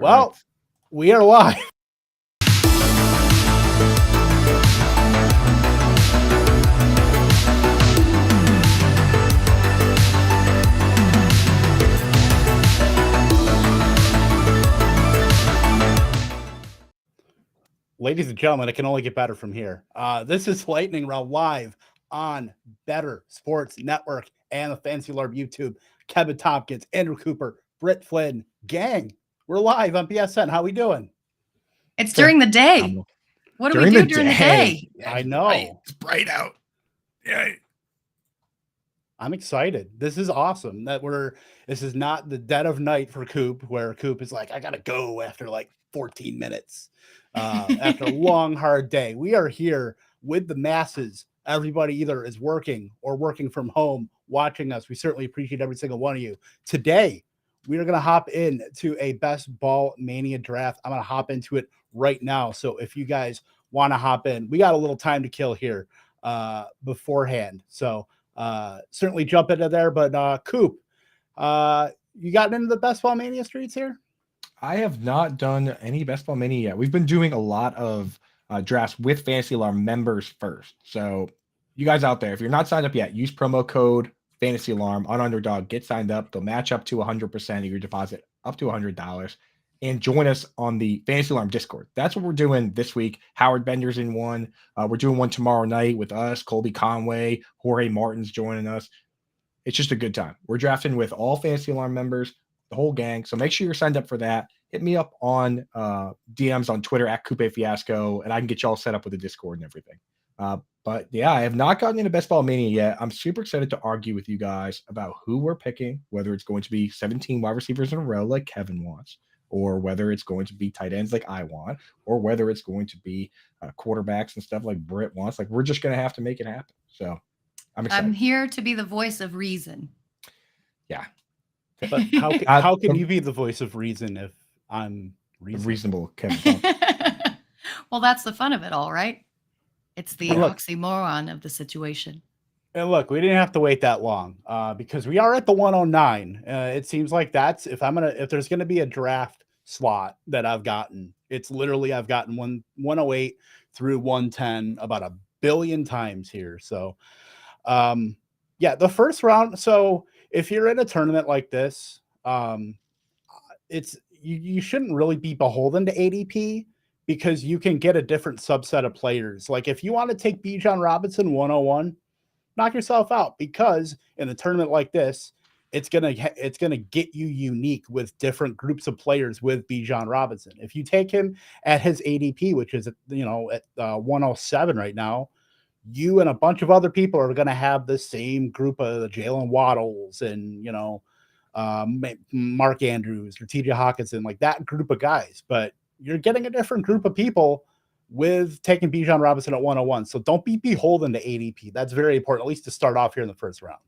Well, right. we are live. Ladies and gentlemen, it can only get better from here. This is Lightning Round live on Better Sports Network and the Fantasy Lore YouTube. Kevin Tompkins, Andrew Cooper, Britt Flinn, gang. We're live on BSN. How we doing? It's during the day. Phenomenal. What do we do during the day? Yeah, I know. It's bright out. Yeah. I'm excited. This is awesome that this is not the dead of night for Coop, where Coop is like, I gotta go after like 14 minutes. After a long, hard day. We are here with the masses. Everybody either is working or working from home watching us. We certainly appreciate every single one of you. Today, we are going to hop into a best Ball Mania draft. I'm going to hop into it right now. So if you guys want to hop in, we got a little time to kill here beforehand. So certainly jump into there. But Coop, you gotten into the best Ball Mania streets here? I have not done any best ball mini yet. We've been doing a lot of drafts with Fantasy Alarm members first. So you guys out there, if you're not signed up yet, use promo code Fantasy Alarm on Underdog. Get signed up. They'll match up to 100% of your deposit, up to $100, and join us on the Fantasy Alarm Discord. That's what we're doing this week. Howard Bender's in one. We're doing one tomorrow night with us, Colby Conway, Jorge Martin's joining us. It's just a good time. We're drafting with all Fantasy Alarm members, the whole gang. So make sure you're signed up for that. Hit me up on DMs on Twitter at Coupe Fiasco, and I can get you all set up with the Discord and everything. But yeah, I have not gotten into Best Ball Mania yet. I'm super excited to argue with you guys about who we're picking, whether it's going to be 17 wide receivers in a row like Kevin wants, or whether it's going to be tight ends like I want, or whether it's going to be quarterbacks and stuff like Britt wants. Like, we're just going to have to make it happen. So I'm excited. I'm here to be the voice of reason. Yeah. But how can you be the voice of reason if I'm reasonable, Kevin? Well, that's the fun of it all, right? It's the oxymoron of the situation. And look, we didn't have to wait that long because we are at the 109. It seems like that's if there's gonna be a draft slot that I've gotten, it's literally I've gotten 108 through 110 about a billion times here. So yeah, the first round. So if you're in a tournament like this, it's you shouldn't really be beholden to ADP because you can get a different subset of players. Like if you want to take Bijan Robinson 101, knock yourself out because in a tournament like this, it's gonna get you unique with different groups of players with Bijan Robinson. If you take him at his ADP, which is at 107 right now, you and a bunch of other people are going to have the same group of Jalen Waddles and, Mark Andrews or TJ Hawkinson, like that group of guys. But you're getting a different group of people with taking Bijan Robinson at 101. So don't be beholden to ADP. That's very important, at least to start off here in the first round.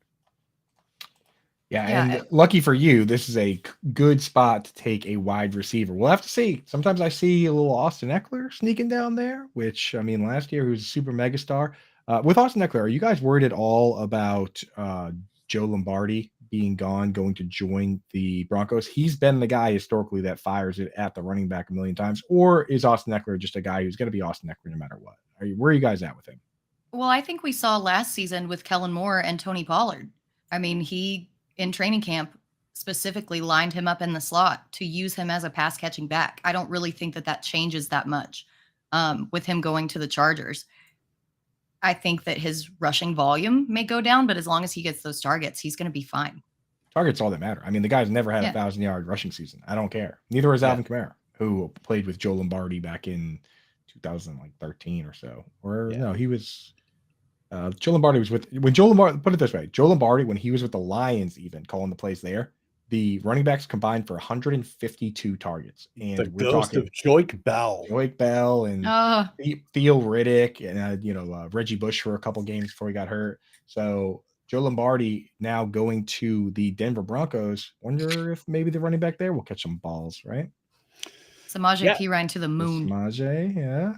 Yeah, and lucky for you, this is a good spot to take a wide receiver. We'll have to see. Sometimes I see a little Austin Eckler sneaking down there, which, I mean, last year he was a super megastar. With Austin Eckler, are you guys worried at all about Joe Lombardi being gone, going to join the Broncos? He's been the guy historically that fires it at the running back a million times. Or is Austin Eckler just a guy who's going to be Austin Eckler no matter what? Where are you guys at with him? Well, I think we saw last season with Kellen Moore and Tony Pollard. I mean, he, in training camp, specifically lined him up in the slot to use him as a pass catching back. I don't really think that changes that much with him going to the Chargers. I think that his rushing volume may go down, but as long as he gets those targets, he's going to be fine. Targets all that matter. I mean, the guy's never had a 1,000-yard rushing season. I don't care. Neither has Alvin Kamara, who played with Joe Lombardi back in 2013 or so. No, he was Joe Lombardi was when Joe Lombardi, put it this way, Joe Lombardi, when he was with the Lions, even calling the plays there, the running backs combined for 152 targets. And the ghost of Joique Bell and Theo Riddick and Reggie Bush for a couple games before he got hurt. So Joe Lombardi now going to the Denver Broncos. Wonder if maybe the running back there will catch some balls, right? Samaje Perine to the moon. Samaje, yeah.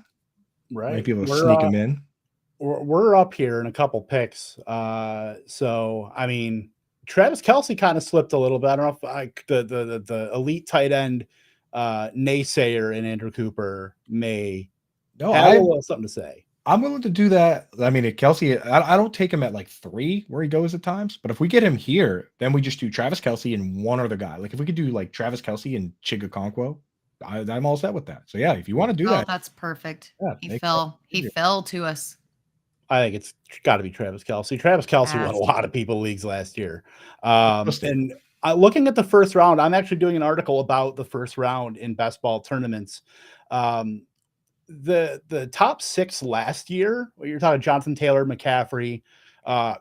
Right. Might be able to sneak him in. We're up here in a couple picks. So, I mean, Travis Kelce kind of slipped a little bit. I don't know if the elite tight end naysayer and Andrew Cooper may No, have a little something to say. I'm willing to do that. I mean, at Kelsey, I don't take him at like 3 where he goes at times, but if we get him here, then we just do Travis Kelsey and one other guy. Like if we could do like Travis Kelsey and Chigakonkwo, I'm all set with that. So yeah, if you want to do that, that's perfect. yeah, He fell to us. I think it's got to be Travis Kelsey. Travis Kelsey won a lot of people leagues last year. And looking at the first round, I'm actually doing an article about the first round in best ball tournaments. The top 6 last year, you're talking Jonathan Taylor, McCaffrey,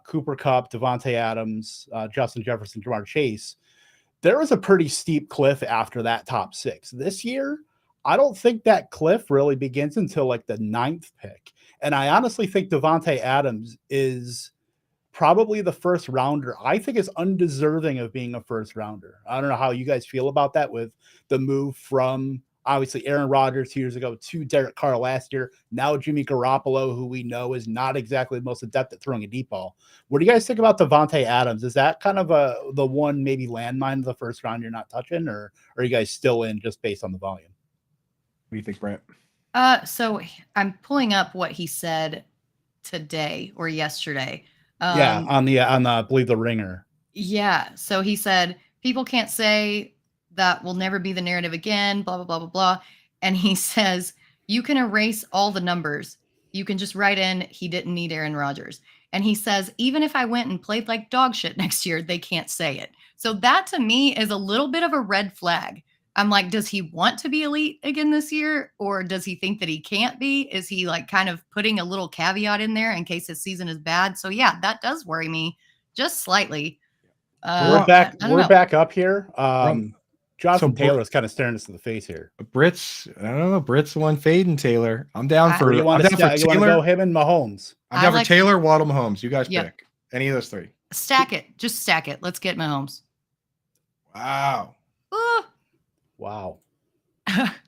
Cooper Kupp, Devontae Adams, Justin Jefferson, Jamar Chase. There was a pretty steep cliff after that top 6. This year, I don't think that cliff really begins until like the 9th pick. And I honestly think Devontae Adams is probably the first rounder I think is undeserving of being a first rounder. I don't know how you guys feel about that with the move from obviously Aaron Rodgers 2 years ago to Derek Carr last year. Now Jimmy Garoppolo, who we know is not exactly the most adept at throwing a deep ball. What do you guys think about Devontae Adams? Is that kind of the one maybe landmine of the first round you're not touching, or are you guys still in just based on the volume? What do you think, Brett? So I'm pulling up what he said today or yesterday. On the I believe the Ringer. Yeah. So he said people can't say that will never be the narrative again, blah, blah, blah, blah, blah. And he says, you can erase all the numbers. You can just write in, he didn't need Aaron Rodgers. And he says, even if I went and played like dog shit next year, they can't say it. So that to me is a little bit of a red flag. I'm like, does he want to be elite again this year? Or does he think that he can't be? Is he like kind of putting a little caveat in there in case his season is bad? So yeah, that does worry me just slightly. We're back up here. Jonathan Taylor is kind of staring us in the face here. Britt's the one fading Taylor. I'm down for. You want to go him and Mahomes? I'm down for Taylor, Waddle, Mahomes. You guys pick any of those 3. Stack it. Just stack it. Let's get Mahomes. Wow. Wow.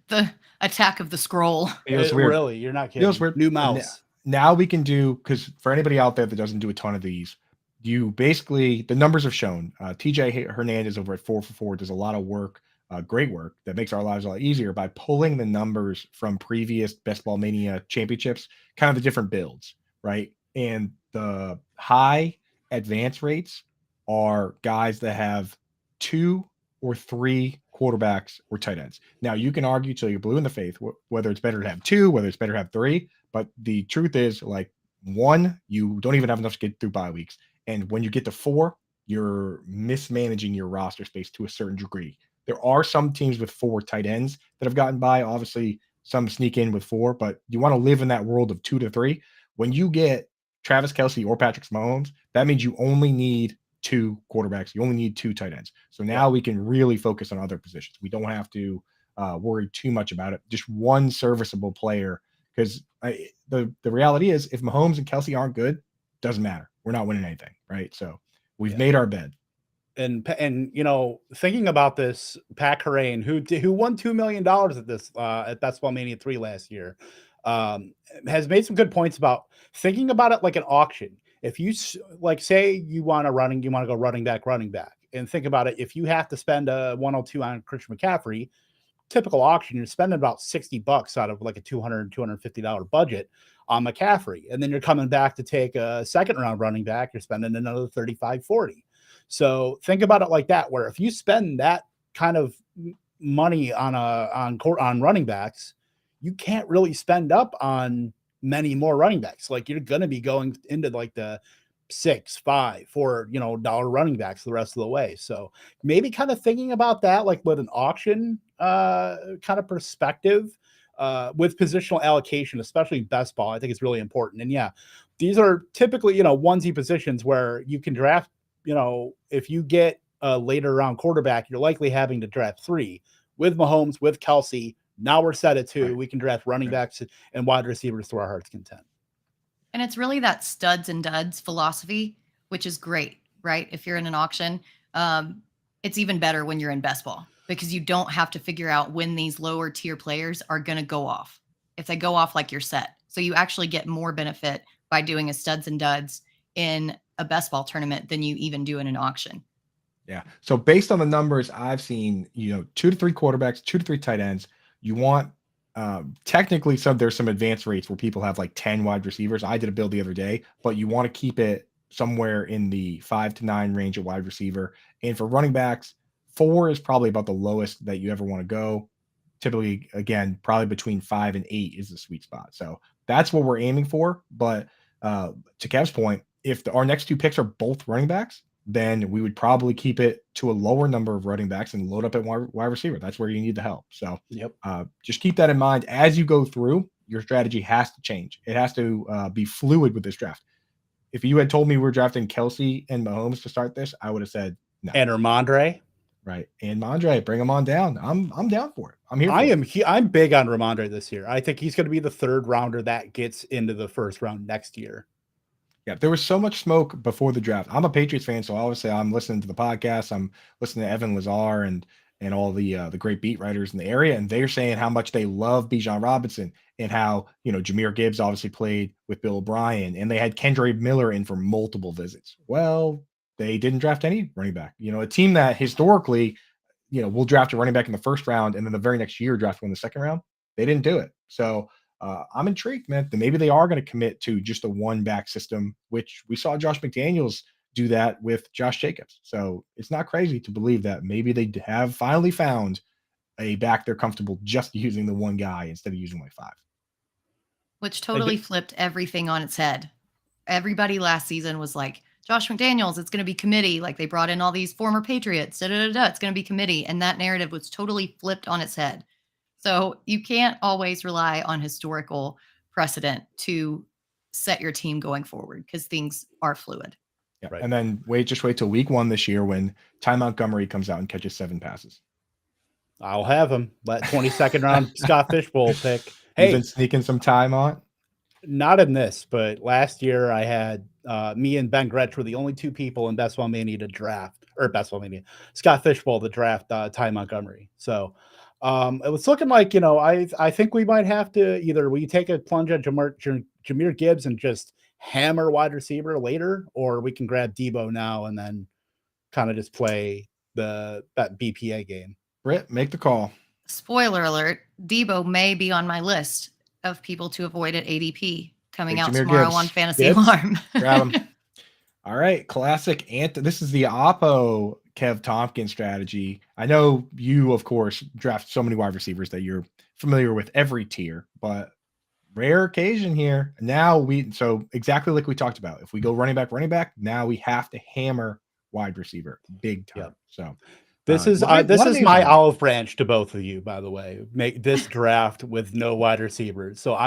The attack of the scroll. Really, you're not kidding. New mouse. Now we can do, because for anybody out there that doesn't do a ton of these, you basically, the numbers have shown. TJ Hernandez over at 4for4 does a lot of work, great work that makes our lives a lot easier by pulling the numbers from previous Best Ball Mania championships, kind of the different builds, right? And the high advance rates are guys that have 2 or 3 quarterbacks or tight ends. Now you can argue till you're blue in the face whether it's better to have 2, whether it's better to have 3, but the truth is, like, 1, you don't even have enough to get through bye weeks. And when you get to 4, you're mismanaging your roster space to a certain degree. There are some teams with 4 tight ends that have gotten by. Obviously, some sneak in with 4, but you want to live in that world of 2 to 3. When you get Travis Kelsey or Patrick Mahomes, that means you only need 2 quarterbacks. You only need 2 tight ends. So now we can really focus on other positions. We don't have to worry too much about it. Just one serviceable player, because the reality is, if Mahomes and Kelsey aren't good, doesn't matter. We're not winning anything, right? So we've made our bed. And you know, thinking about this, Pat Kerrane, who won $2 million at this at Best Ball Mania 3 last year, has made some good points about thinking about it like an auction. If you like, say you want to go running back, and think about it. If you have to spend a 102 on Christian McCaffrey, typical auction, you're spending about $60 out of like a $250 budget on McCaffrey. And then you're coming back to take a second round running back, you're spending another $35-$40. So think about it like that, where if you spend that kind of money on running backs, you can't really spend up on many more running backs. Like, you're going to be going into like the $6, $5, $4, dollar running backs the rest of the way. So maybe kind of thinking about that, like with an auction kind of perspective, with positional allocation, especially best ball, I think it's really important. And yeah, these are typically, onesie positions where you can draft, if you get a later round quarterback, you're likely having to draft 3. With Mahomes, with Kelsey, now we're set at 2. Right. We can draft running backs and wide receivers to our heart's content. And it's really that studs and duds philosophy, which is great, right? If you're in an auction, it's even better when you're in best ball, because you don't have to figure out when these lower tier players are going to go off. If they go off, like, you're set. So you actually get more benefit by doing a studs and duds in a best ball tournament than you even do in an auction. Yeah. So based on the numbers I've seen, 2 to 3 quarterbacks, 2 to 3 tight ends. You want technically there's some advanced rates where people have like 10 wide receivers. I did a build the other day, but you want to keep it somewhere in the 5 to 9 range of wide receiver. And for running backs, 4 is probably about the lowest that you ever want to go. Typically, again, probably between 5 and 8 is the sweet spot. So that's what we're aiming for. But to Kev's point, if our next 2 picks are both running backs, then we would probably keep it to a lower number of running backs and load up at wide receiver. That's where you need the help. So Yep. Just keep that in mind as you go through. Your strategy has to change. It has to be fluid with this draft. If you had told me we're drafting Kelsey and Mahomes to start this, I would have said no. And Ramondre. Right. And Mondre, bring him on down. I'm down for it. I'm here. I'm big on Ramondre this year. I think he's going to be the 3rd rounder that gets into the 1st round next year. Yeah, there was so much smoke before the draft. I'm a Patriots fan, so obviously I'm listening to the podcast. I'm listening to Evan Lazar and all the great beat writers in the area, and they're saying how much they love Bijan Robinson and how Jahmyr Gibbs obviously played with Bill O'Brien, and they had Kendre Miller in for multiple visits. Well, they didn't draft any running back. A team that historically, will draft a running back in the 1st round and then the very next year draft one in the 2nd round. They didn't do it. So I'm intrigued, man, that maybe they are going to commit to just a 1-back system, which we saw Josh McDaniels do that with Josh Jacobs. So it's not crazy to believe that maybe they have finally found a back they're comfortable just using the 1 guy instead of using like 5. Which totally flipped everything on its head. Everybody last season was like, Josh McDaniels, it's going to be committee. Like they brought in all these former Patriots. It's going to be committee. And that narrative was totally flipped on its head. So you can't always rely on historical precedent to set your team going forward because things are fluid. Yeah. Right. And then wait till week 1 this year when Ty Montgomery comes out and catches 7 passes. I'll have him. That 22nd round Scott Fishbowl pick. Hey, you've been sneaking some time on? Not in this, but last year I had me and Ben Gretsch were the only 2 people in Best Ball Mania to draft, or Best Ball Mania, Scott Fishbowl to draft Ty Montgomery. So it was looking like, I think we might have to either we take a plunge at Jahmyr Gibbs and just hammer wide receiver later, or we can grab Debo now and then kind of just play that BPA game. Britt, make the call. Spoiler alert, Debo may be on my list of people to avoid at ADP coming out tomorrow Gibbs. On Fantasy Alarm. Grab him. All right, classic. This is the Oppo Kev Tompkins strategy. I know you, of course, draft so many wide receivers that you're familiar with every tier, but rare occasion here. Now so exactly like we talked about, if we go running back, now we have to hammer wide receiver big time. Yep. So this is my olive branch to both of you, by the way. Make this draft with no wide receivers. So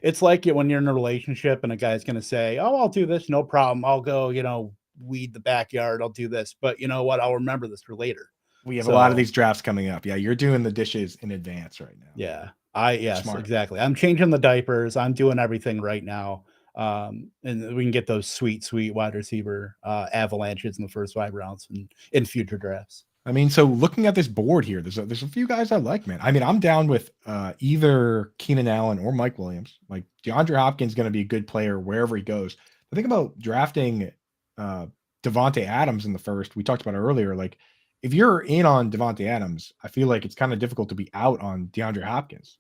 it's like when you're in a relationship and a guy's going to say, oh, I'll do this. No problem. I'll go, weed the backyard. I'll do this. But you know what? I'll remember this for later. We have a lot of these drafts coming up. Yeah. You're doing the dishes in advance right now. Yeah. Yes, smart. Exactly. I'm changing the diapers. I'm doing everything right now. And we can get those sweet wide receiver avalanches in the first 5 rounds and in future drafts. I mean, so looking at this board here, there's a few guys I like, man. I mean, I'm down with either Keenan Allen or Mike Williams. Like DeAndre Hopkins is going to be a good player wherever he goes. The thing about drafting Devontae Adams in the 1st, we talked about it earlier. Like if you're in on Devontae Adams, I feel like it's kind of difficult to be out on DeAndre Hopkins.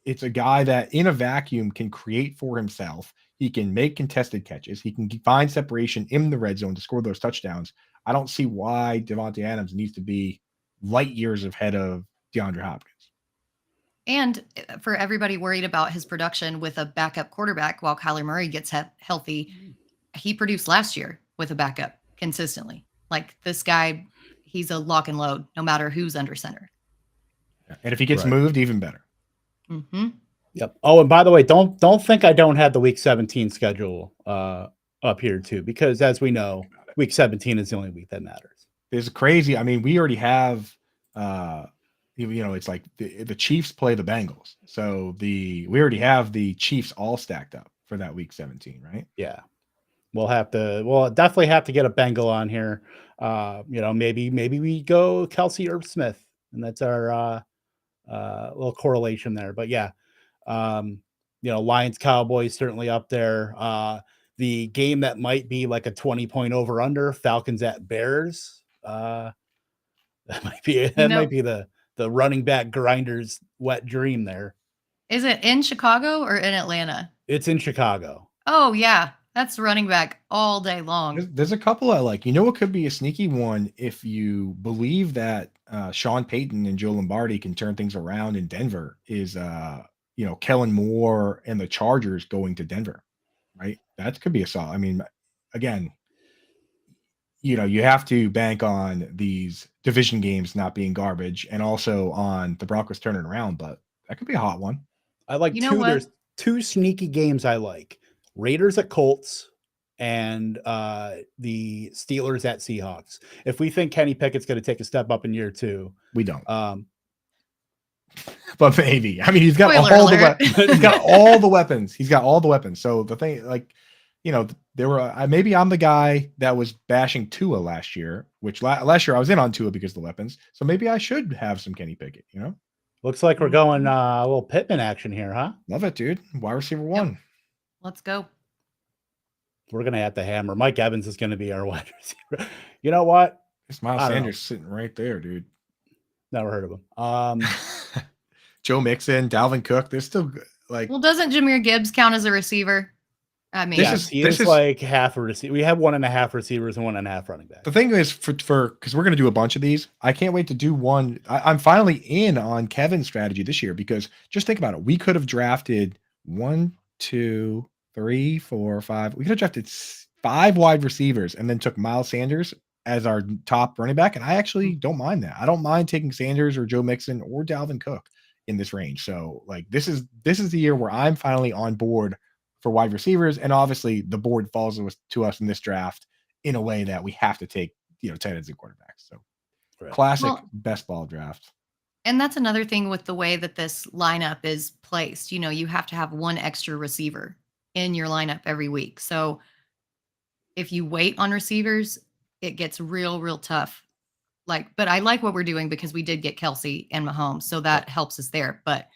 It's a guy that in a vacuum can create for himself. He can make contested catches. He can find separation in the red zone to score those touchdowns. I don't see why Devontae Adams needs to be light years ahead of DeAndre Hopkins. And for everybody worried about his production with a backup quarterback while Kyler Murray gets healthy, he produced last year with a backup consistently. Like this guy, he's a lock and load no matter who's under center. Yeah. And if he gets moved, even better. Mm-hmm. Yep. Oh, and by the way, don't think I don't have the week 17 schedule up here too, because as we know, week 17 is the only week that matters. It's crazy. I mean, we already have, it's like the Chiefs play the Bengals. So we already have the Chiefs all stacked up for that week 17, right? Yeah. We'll definitely have to get a Bengal on here. Maybe we go Kelsey Irv Smith, and that's our little correlation there. But yeah, Lions Cowboys certainly up there. the game that might be like a 20-point over under, Falcons at Bears. That might be the running back grinder's wet dream there. Is it in Chicago or in Atlanta? It's in Chicago. Oh yeah, that's running back all day long. There's a couple I like. You know what could be a sneaky one if you believe that Sean Payton and Joe Lombardi can turn things around in Denver is Kellen Moore and the Chargers going to Denver, right? That could be a solid. I mean, again, you have to bank on these division games not being garbage and also on the Broncos turning around, but that could be a hot one. I like there's two sneaky games I like. Raiders at Colts and the Steelers at Seahawks. If we think Kenny Pickett's going to take a step up in year 2, we don't. But maybe. I mean, he's got Spoiler alert. he's got all the weapons. He's got all the weapons. So the thing, there were maybe I'm the guy that was bashing Tua last year, which last year I was in on Tua because of the weapons. So maybe I should have some Kenny Pickett. Looks like we're going a little Pittman action here, huh? Love it, dude. Wide receiver 1. Yep. Let's go. We're going to have to hammer. Mike Evans is going to be our wide receiver. You know what? It's Miles Sanders sitting right there, dude. Never heard of him. Joe Mixon, Dalvin Cook. They're still like. Well, doesn't Jahmyr Gibbs count as a receiver? I mean, he is like half a receiver. We have 1.5 receivers and 1.5 running backs. The thing is, for because we're going to do a bunch of these, I can't wait to do one. I'm finally in on Kevin's strategy this year because just think about it. We could have drafted 1, 2, 3, 4, 5. We could have drafted 5 wide receivers and then took Miles Sanders as our top running back. And I actually don't mind that. I don't mind taking Sanders or Joe Mixon or Dalvin Cook in this range. So like this is the year where I'm finally on board for wide receivers, and obviously the board falls to us in this draft in a way that we have to take, tight ends and quarterbacks. So classic best ball draft. And that's another thing with the way that this lineup is placed. You have to have one extra receiver in your lineup every week. So if you wait on receivers, it gets real tough. But I like what we're doing because we did get Kelsey and Mahomes, so that helps us there. But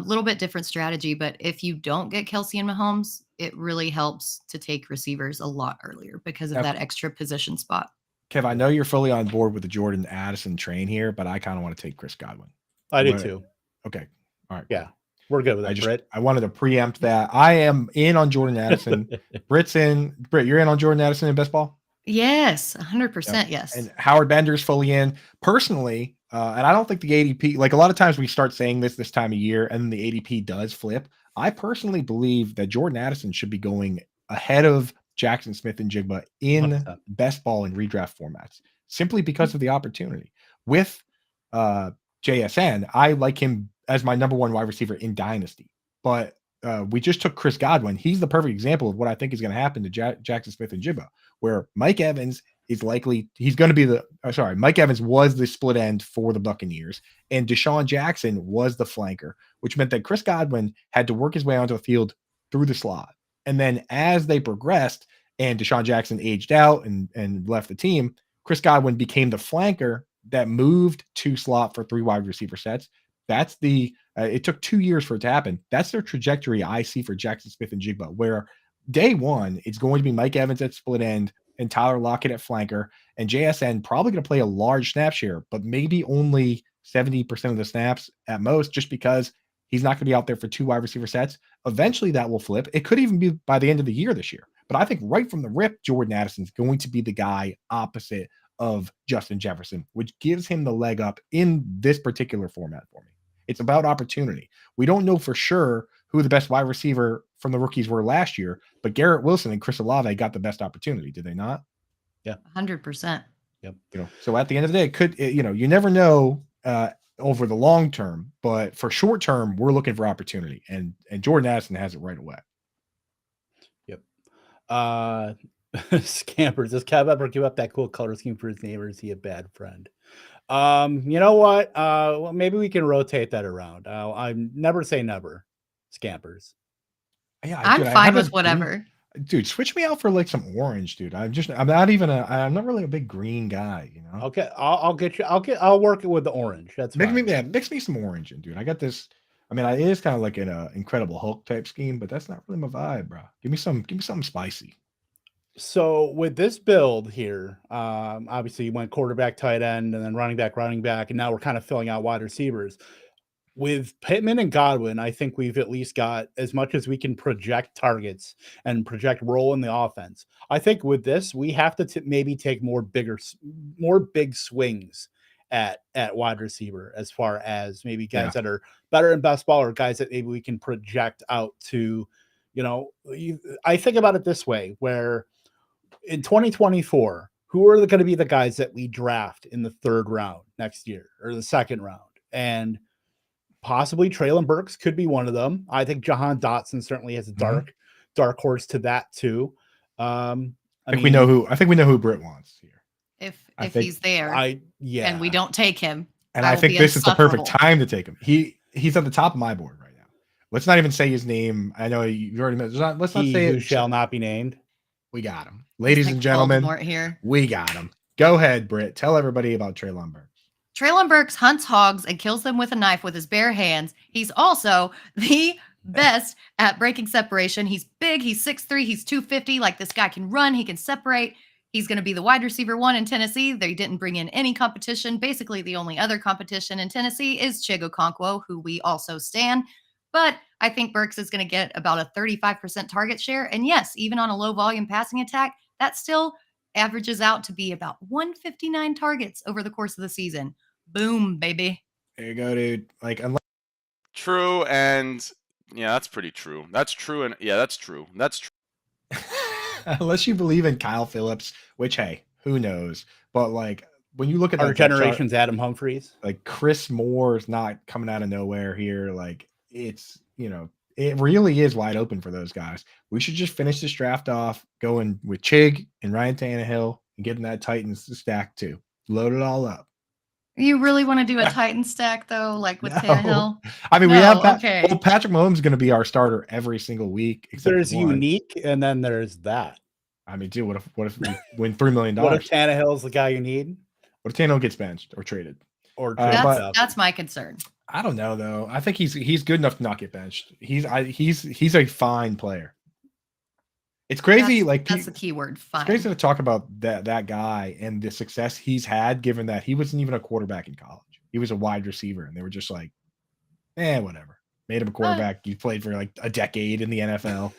little bit different strategy, but if you don't get Kelsey and Mahomes, it really helps to take receivers a lot earlier because of that extra position spot. Kev, I know you're fully on board with the Jordan Addison train here, but I kind of want to take Chris Godwin. I do too. Okay. All right. Yeah. We're good with that, Britt. I wanted to preempt that. I am in on Jordan Addison. Britt's in. Britt, you're in on Jordan Addison in best ball? Yes, 100%. Yes. And Howard Bender's fully in. Personally, and I don't think the ADP, like a lot of times we start saying this time of year and the ADP does flip. I personally believe that Jordan Addison should be going ahead of Jackson Smith and Jigba in 100%. best ball and redraft formats, simply because of the opportunity. With JSN, I like him as my number 1 wide receiver in Dynasty. But we just took Chris Godwin. He's the perfect example of what I think is going to happen to Jackson Smith and Jigba, where Mike Evans is likely, Mike Evans was the split end for the Buccaneers, and Deshaun Jackson was the flanker, which meant that Chris Godwin had to work his way onto the field through the slot. And then as they progressed and Deshaun Jackson aged out and left the team, Chris Godwin became the flanker that moved to slot for 3 wide receiver sets. That's it took 2 years for it to happen. That's their trajectory I see for Jackson Smith and Jigba, where day 1, it's going to be Mike Evans at split end and Tyler Lockett at flanker, and JSN probably going to play a large snap share, but maybe only 70% of the snaps at most, just because he's not going to be out there for 2 wide receiver sets. Eventually that will flip. It could even be by the end of the year this year. But I think right from the rip, Jordan Addison's going to be the guy opposite of Justin Jefferson, which gives him the leg up in this particular format for me. It's about opportunity. We don't know for sure who the best wide receiver from the rookies were last year, but Garrett Wilson and Chris Olave got the best opportunity. Did they not? Yeah. 100%. Yep. So at the end of the day, it could, you never know over the long term, but for short term, we're looking for opportunity, and Jordan Addison has it right away. Yep. Scampers. Does Kev ever give up that cool color scheme for his neighbor? Is he a bad friend? You know what? Well, maybe we can rotate that around. I never say never. Scampers. Yeah, I'm fine with whatever. Dude, switch me out for like some orange, dude. I'm not really a big green guy, Okay, I'll work it with the orange. That's mix me some orange in, dude. I got this I mean, it is kind of like an Incredible Hulk type scheme, but that's not really my vibe, bro. Give me something spicy. So with this build here, obviously you went quarterback, tight end, and then running back, and now we're kind of filling out wide receivers. With Pittman and Godwin, I think we've at least got as much as we can project targets and project role in the offense. I think with this, we have to maybe take more big swings at wide receiver, as far as maybe guys that are better in best ball, or guys that maybe we can project out to, I think about it this way, where in 2024, who are going to be the guys that we draft in the third round next year or the second round? And possibly Treylon Burks could be one of them. I think Jahan Dotson certainly has a dark horse to that too. I think we know who Britt wants here. If he's there, and we don't take him, and I think this is the perfect time to take him. He's at the top of my board right now. Let's not even say his name. I know you already mentioned. Let's not say it. Who shall not be named. We got him, ladies and gentlemen. Here. We got him. Go ahead, Britt. Tell everybody about Treylon Burks. Treylon Burks hunts hogs and kills them with a knife with his bare hands. He's also the best at breaking separation. He's big. He's 6'3". He's 250. Like, this guy can run. He can separate. He's going to be the wide receiver 1 in Tennessee. They didn't bring in any competition. Basically, the only other competition in Tennessee is Chigo Okonkwo, who we also stan. But I think Burks is going to get about a 35% target share. And yes, even on a low volume passing attack, that still averages out to be about 159 targets over the course of the season. Boom, baby. There you go, dude. Like, true, and yeah, that's pretty true. That's true, and yeah, that's true. That's true. Unless you believe in Kyle Phillips, which, hey, who knows? But like, when you look at our generation's Adam Humphries, like Chris Moore is not coming out of nowhere here. Like, it's, it really is wide open for those guys. We should just finish this draft off going with Chig and Ryan Tannehill and getting that Titans stack too. Load it all up. You really want to do a Titan stack though, like with Tannehill? I mean, we have Patrick Mahomes is going to be our starter every single week. There's unique, and then there's that. I mean, dude, what if we win $3 million? What if Tannehill's the guy you need? What if Tannehill gets benched or traded? That's my concern. I don't know though. I think he's good enough to not get benched. He's a fine player. It's crazy. That's the key word. Fine. It's crazy to talk about that guy and the success he's had, given that he wasn't even a quarterback in college. He was a wide receiver, and they were just like, whatever. Made him a quarterback. He played for like a decade in the NFL.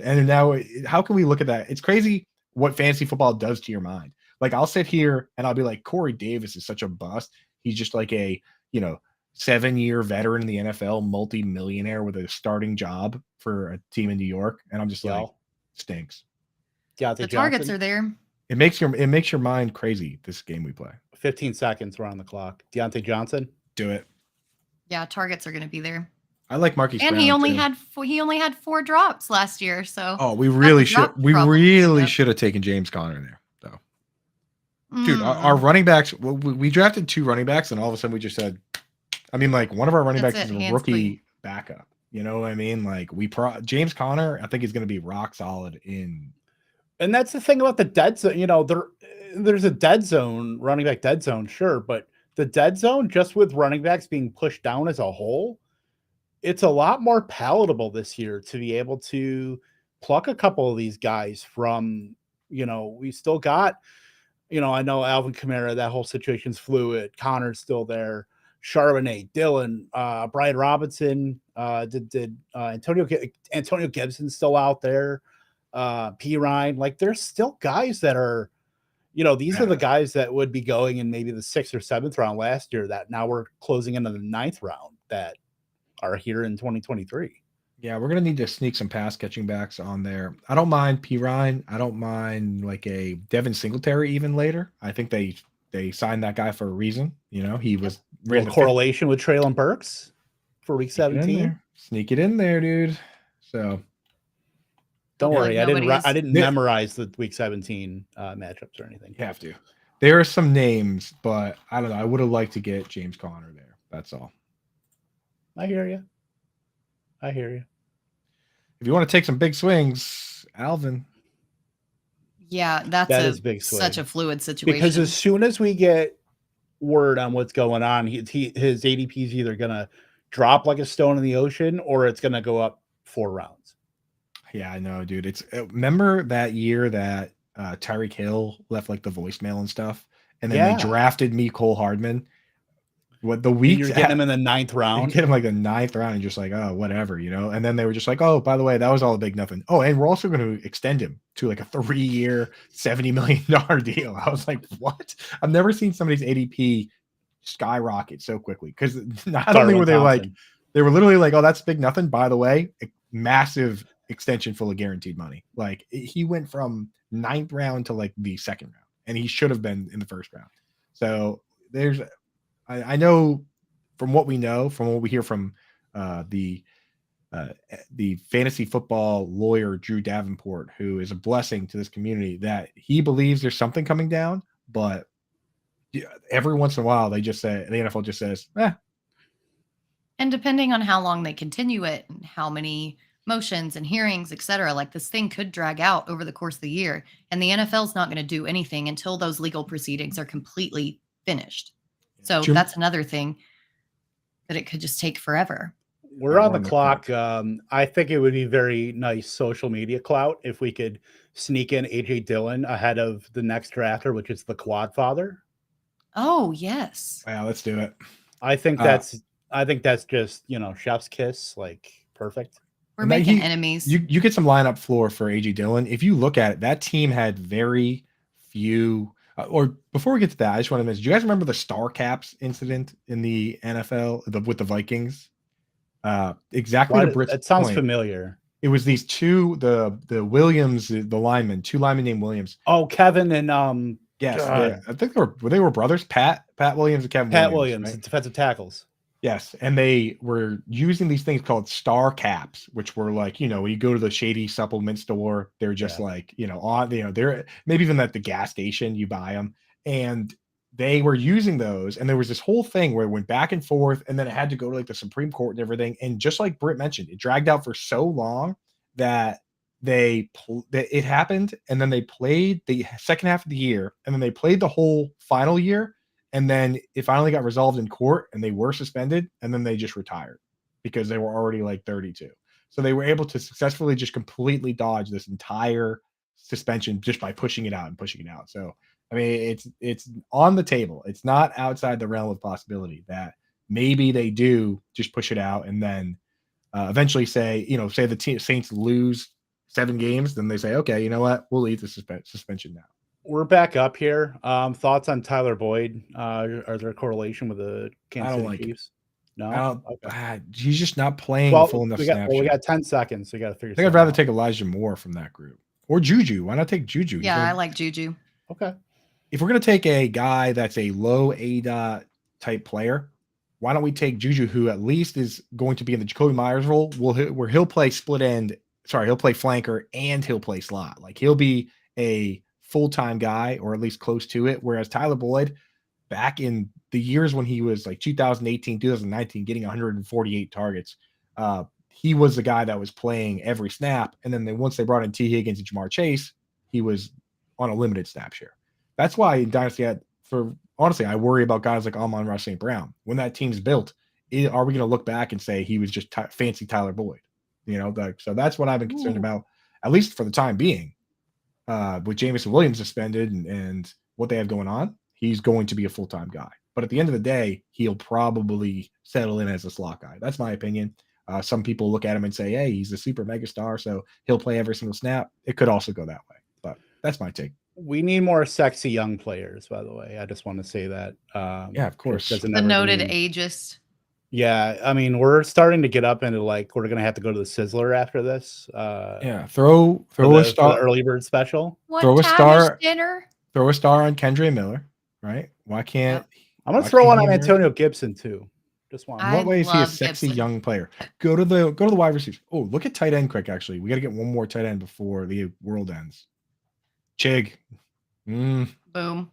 And now how can we look at that? It's crazy what fantasy football does to your mind. Like, I'll sit here and I'll be like, Corey Davis is such a bust. He's just like a 7-year veteran in the NFL, multi-millionaire with a starting job for a team in New York, and I'm just like, stinks. The targets are there. It makes your mind crazy. This game we play. 15 seconds. We're on the clock. Deontay Johnson, do it. Yeah, targets are going to be there. I like Marquise Brown, and he only had 4 drops last year. So we really should have taken James Conner there though. Dude, our running backs. We drafted 2 running backs, and all of a sudden we just said. I mean, like, one of our running backs is a rookie backup. You know what I mean? Like, James Conner, I think he's going to be rock solid in. And that's the thing about the dead zone. There's a dead zone, running back dead zone, sure, but the dead zone, just with running backs being pushed down as a whole, it's a lot more palatable this year to be able to pluck a couple of these guys from. We still got. I know Alvin Kamara. That whole situation's fluid. Connor's still there. Charbonnet, Dillon, Brian Robinson, Antonio Gibson's still out there, P. Ryan. Like, there's still guys that are, these are the guys that would be going in maybe the 6th or 7th round last year that now we're closing into the 9th round that are here in 2023. Yeah, we're going to need to sneak some pass catching backs on there. I don't mind P. Ryan. I don't mind like a Devin Singletary even later. I think they signed that guy for a reason. He was correlation with Treylon Burks for week 17. Sneak it in there, dude. So don't worry, I didn't memorize the week 17 matchups or anything. You have to. There are some names, but I don't know. I would have liked to get James Conner there. That's all. I hear you. If you want to take some big swings, Alvin. Yeah, that is big swing. Such a fluid situation. Because as soon as we get word on what's going on, his ADP is either gonna drop like a stone in the ocean, or it's going to go up 4 rounds. Yeah, I know, dude. It's remember that year that Tyreek Hill left like the voicemail and stuff, and then they Yeah. drafted me Cole Hardman. What the And weeks you're getting him in the 9th they round. get him like the 9th round and just like, oh, whatever, you know. And then they were just like, oh, by the way, that was all a big nothing. Oh, and we're also going to extend him to like a 3-year, $70 million deal. I was like, what? I've never seen somebody's ADP skyrocket so quickly, because not only were they like, they were literally like, oh, that's big nothing. By the way, a massive extension full of guaranteed money. Like he went from 9th round to like the 2nd round, and he should have been in the 1st round. So there's, I know from what we know, from what we hear from the fantasy football lawyer Drew Davenport, who is a blessing to this community, that he believes there's something coming down, but every once in a while they just say, the NFL just says, eh. And depending on how long they continue it and how many motions and hearings, et cetera, like this thing could drag out over the course of the year. And the NFL's not going to do anything until those legal proceedings are completely finished. So that's another thing, that it could just take forever. We're on the clock. I think it would be very nice social media clout if we could sneak in AJ Dillon ahead of the next drafter, which is the Quad Father. Oh, yes. Yeah, let's do it. I think that's just, you know, chef's kiss, like perfect. We're making enemies. You get some lineup floor for AJ Dillon. If you look at it, that team had very few. Or before we get to that, I just want to mention, do you guys remember the star caps incident in the NFL with the Vikings? Exactly to Britt's It sounds point. familiar. It was these two, the Williams, the linemen, 2 linemen named Williams. Oh, Kevin and yes, I think they were brothers, Pat Williams and Kevin Williams, right? defensive tackles. Yes, and they were using these things called star caps, which were like, you know, when you go to the shady supplement store, they're just like, you know, on, you know, they're maybe even at the gas station, you buy them, and they were using those, and there was this whole thing where it went back and forth, and then it had to go to like the Supreme Court and everything. And just like Britt mentioned, it dragged out for so long that it happened, and then they played the second half of the year, and then they played the whole final year. And then it finally got resolved in court, and they were suspended, and then they just retired because they were already like 32. So they were able to successfully just completely dodge this entire suspension just by pushing it out. So, I mean, it's on the table. It's not outside the realm of possibility that maybe they do just push it out, and then eventually say the Saints lose 7 games, then they say, okay, you know what? We'll eat the suspension now. We're back up here. Thoughts on Tyler Boyd? Are there a correlation with the Kansas City Chiefs? No, he's just not playing full enough snaps. We got 10 seconds. So we got to figure. I think I'd rather take Elijah Moore from that group, or Juju. Why not take Juju? Yeah, I like Juju. Okay. If we're gonna take a guy that's a low ADOT type player, why don't we take Juju, who at least is going to be in the Jacoby Myers role, where he'll play split end. Sorry, he'll play flanker and he'll play slot. Like he'll be a full-time guy, or at least close to it. Whereas Tyler Boyd, back in the years when he was like 2018, 2019, getting 148 targets, he was the guy that was playing every snap. And then once they brought in T. Higgins and Jamar Chase, he was on a limited snap share. That's why in Dynasty, honestly, I worry about guys like Amon-Ra St. Brown. When that team's built, are we going to look back and say he was just fancy Tyler Boyd? You know, so that's what I've been concerned about, at least for the time being. With Jameson Williams suspended and what they have going on, he's going to be a full-time guy. But at the end of the day, he'll probably settle in as a slot guy. That's my opinion. Some people look at him and say, hey, he's a super mega star, so he'll play every single snap. It could also go that way, but that's my take. We need more sexy young players, by the way. I just want to say that. Yeah, of course. The noted ageist. Yeah, I mean, we're starting to get up into like we're gonna have to go to the Sizzler after this. Yeah, throw a star, the early bird special. Throw a star. Dinner. Throw a star on Kendre Miller, right? Why can't I'm gonna throw one on Antonio Gibson too? Just one. In what way is he a sexy young player? Go to the wide receivers. Oh, look at tight end quick. Actually, we got to get one more tight end before the world ends. Chig. Boom.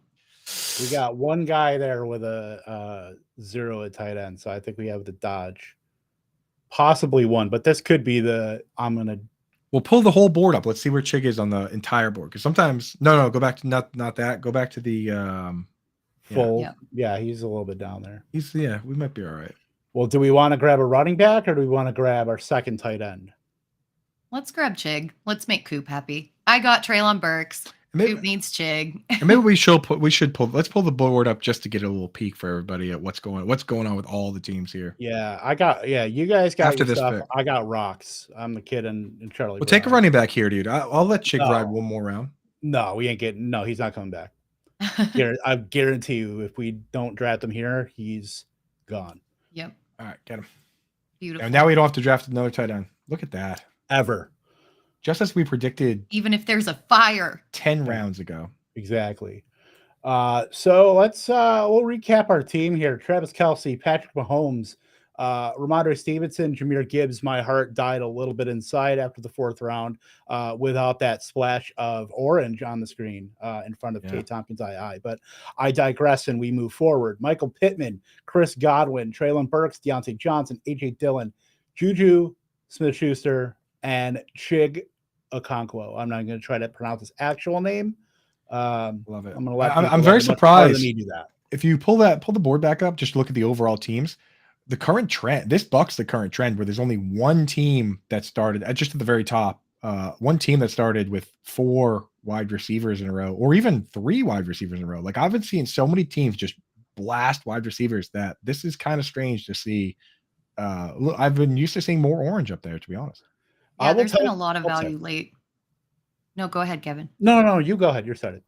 We got one guy there with a 0 at tight end, so I think we have the dodge. Possibly one, but this could be We'll pull the whole board up. Let's see where Chig is on the entire board. Because sometimes go back to not that. Go back to the full. Yeah, he's a little bit down there. We might be all right. Well, do we want to grab a running back or do we want to grab our second tight end? Let's grab Chig. Let's make Coop happy. I got Traylon Burks. Maybe, Coop needs Chig. and maybe we should pull. Let's pull the board up just to get a little peek for everybody at what's going on with all the teams here. Yeah, you guys got After your this stuff. pick. I got rocks. I'm the kid and Charlie. We'll take a Brown. running back here, dude. I'll let Chick ride No. one more round. No, we ain't getting. No, he's not coming back. I guarantee you, if we don't draft him here, he's gone. Yep. All right, get him. Beautiful. And now we don't have to draft another tight end. Look at that. Ever. Just as we predicted Even if there's a fire. 10 rounds ago. Exactly. So let's we'll recap our team here. Travis Kelce, Patrick Mahomes, Ramondre Stevenson, Jahmyr Gibbs. My heart died a little bit inside after the 4th round without that splash of orange on the screen in front of Kate Tompkins II. But I digress and we move forward. Michael Pittman, Chris Godwin, Traylon Burks, Deontay Johnson, AJ Dillon, Juju Smith-Schuster, and Chig Okonkwo. I'm not going to try to pronounce his actual name. Love it. I'm very surprised. Me do that. If you pull the board back up, just look at the overall teams. The current trend, this bucks the current trend where there's only one team that started just at the very top. One team that started with 4 wide receivers in a row, or even 3 wide receivers in a row. Like I've been seeing so many teams just blast wide receivers that this is kind of strange to see. I've been used to seeing more orange up there, to be honest. Yeah, there's been a lot of value late. No, go ahead, Kevin. No, you go ahead. You're started.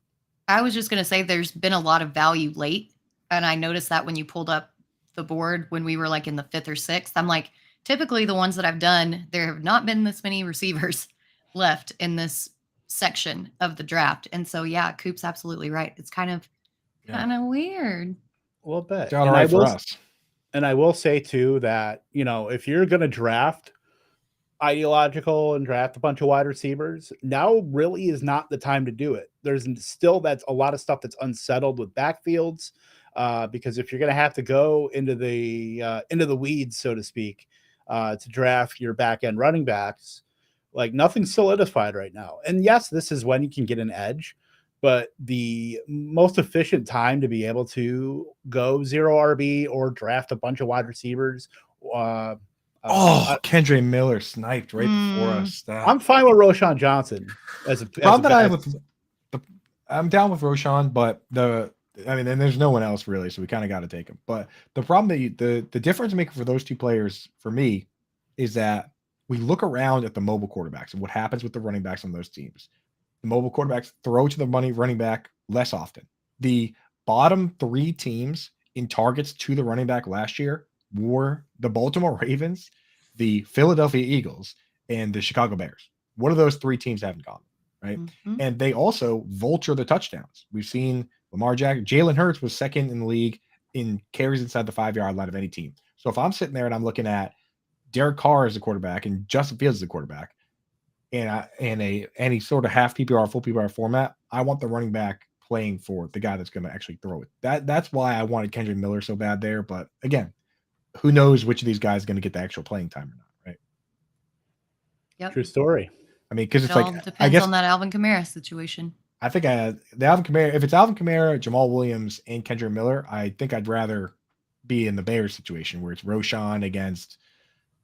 I was just going to say there's been a lot of value late. And I noticed that when you pulled up the board when we were like in the 5th or 6th, I'm like, typically the ones that I've done, there have not been this many receivers left in this section of the draft. And so, yeah, Coop's absolutely right. It's kind of weird. A little bit. It's all right for us. And I will say too that, if you're going to draft ideological and draft a bunch of wide receivers, now really is not the time to do it. There's still that's a lot of stuff that's unsettled with backfields, because if you're going to have to go into the weeds, so to speak, to draft your back end running backs, like nothing's solidified right now. And yes, this is when you can get an edge, but the most efficient time to be able to go 0 RB or draft a bunch of wide receivers. Kendre Miller sniped right before us. I'm fine with Roshan Johnson I'm down with Roshan, but and there's no one else really, so we kind of got to take him. But the problem that the difference maker for those 2 players for me is that we look around at the mobile quarterbacks and what happens with the running backs on those teams. The mobile quarterbacks throw to the running back less often. The bottom 3 teams in targets to the running back last year were the Baltimore Ravens, the Philadelphia Eagles, and the Chicago Bears. One of those 3 teams haven't gone, right? Mm-hmm. And they also vulture the touchdowns. We've seen Lamar Jackson. Jalen Hurts was 2nd in the league in carries inside the 5-yard line of any team. So if I'm sitting there and I'm looking at Derek Carr as the quarterback and Justin Fields as the quarterback, and any sort of half PPR, full PPR format, I want the running back playing for the guy that's going to actually throw it. That's why I wanted Kendre Miller so bad there. But again, who knows which of these guys is going to get the actual playing time or not, right? Yep. True story. I mean, because it's all like depends I guess on that Alvin Kamara situation. I think the Alvin Kamara, if it's Alvin Kamara, Jamal Williams, and Kendre Miller, I think I'd rather be in the Bears situation where it's Roshan against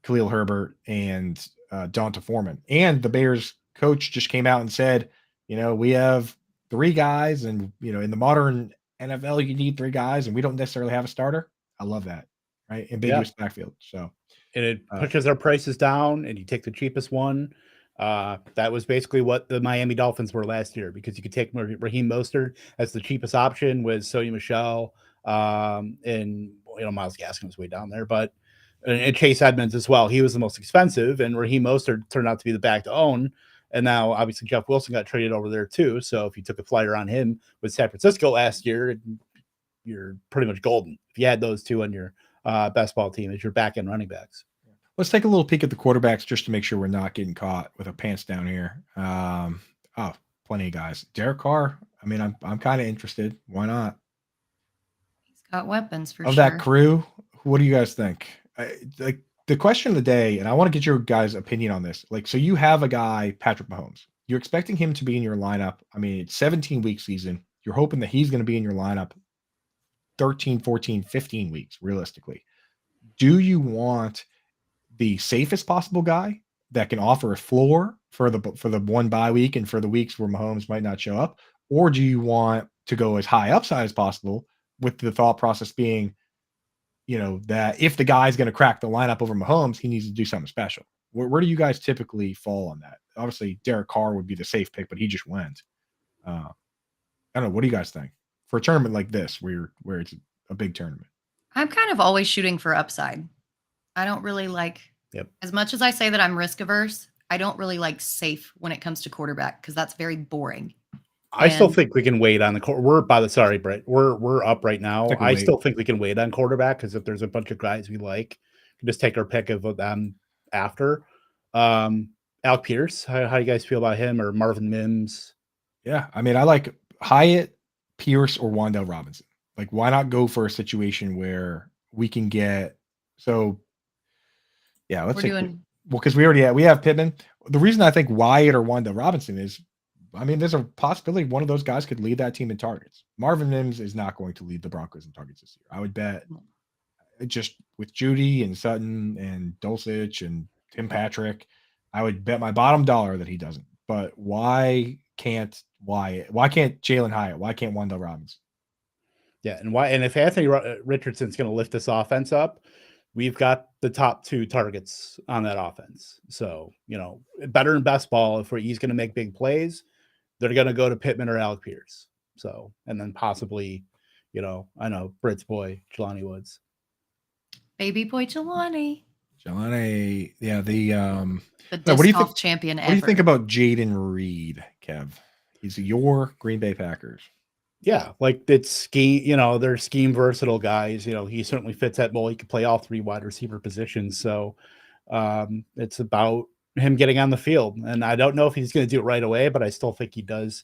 Khalil Herbert and Donta Foreman. And the Bears coach just came out and said, we have 3 guys, and in the modern NFL, you need 3 guys, and we don't necessarily have a starter. I love that, right? Ambiguous backfield. So, and it pushes our prices down, and you take the cheapest one. That was basically what the Miami Dolphins were last year, because you could take Raheem Mostert as the cheapest option with Sony Michel, and Myles Gaskin was way down there, but and Chase Edmonds as well. He was the most expensive, and Raheem Mostert turned out to be the back to own. And now obviously Jeff Wilson got traded over there too. So if you took a flyer on him with San Francisco last year, you're pretty much golden. If you had those 2 on your best ball team as your back end running backs. Let's take a little peek at the quarterbacks just to make sure we're not getting caught with our pants down here. Plenty of guys. Derek Carr. I mean, I'm kind of interested. Why not? He's got weapons for sure. Of that crew, what do you guys think? Like the question of the day, and I want to get your guys' opinion on this. Like, so you have a guy, Patrick Mahomes. You're expecting him to be in your lineup. I mean, it's 17-week season. You're hoping that he's going to be in your lineup 13, 14, 15 weeks, realistically. do you want the safest possible guy that can offer a floor for the one bye week and for the weeks where Mahomes might not show up, or do you want to go as high upside as possible with the thought process being, that if the guy's going to crack the lineup over Mahomes, he needs to do something special. Where do you guys typically fall on that? Obviously, Derek Carr would be the safe pick, but he just went. I don't know. What do you guys think for a tournament like this, where it's a big tournament? I'm kind of always shooting for upside. I don't really like, as much as I say that I'm risk averse, I don't really like safe when it comes to quarterback because that's very boring. I still think we can wait on the sorry, Britt. We're up right now. I still think we can wait on quarterback because if there's a bunch of guys we like, we can just take our pick of them after. Alec Pierce, how do you guys feel about him, or Marvin Mims? Yeah, I mean, I like Hyatt, Pierce, or Wan'Dale Robinson. Like, why not go for a situation where we can get let's because we have Pittman. The reason I think Wyatt or Wan'Dale Robinson is, I mean, there's a possibility one of those guys could lead that team in targets. Marvin Mims is not going to lead the Broncos in targets this year. I would bet, just with Judy and Sutton and Dulcich and Tim Patrick, I would bet my bottom dollar that he doesn't. But why can't Jalen Hyatt? Why can't Wan'Dale Robinson? Yeah, and if Anthony Richardson's going to lift this offense up, we've got the top 2 targets on that offense. So, better in best ball, if he's going to make big plays, they're going to go to Pittman or Alec Pierce. So, and then possibly, I know Britt's boy, Jelani Woods. Baby boy Jelani. Yeah, the disc golf champion ever. What do you think about Jaden Reed, Kev? He's your Green Bay Packers. Yeah, like it's scheme, they're scheme versatile guys. He certainly fits that mold. He can play all 3 wide receiver positions. So it's about him getting on the field. And I don't know if he's going to do it right away, but I still think he does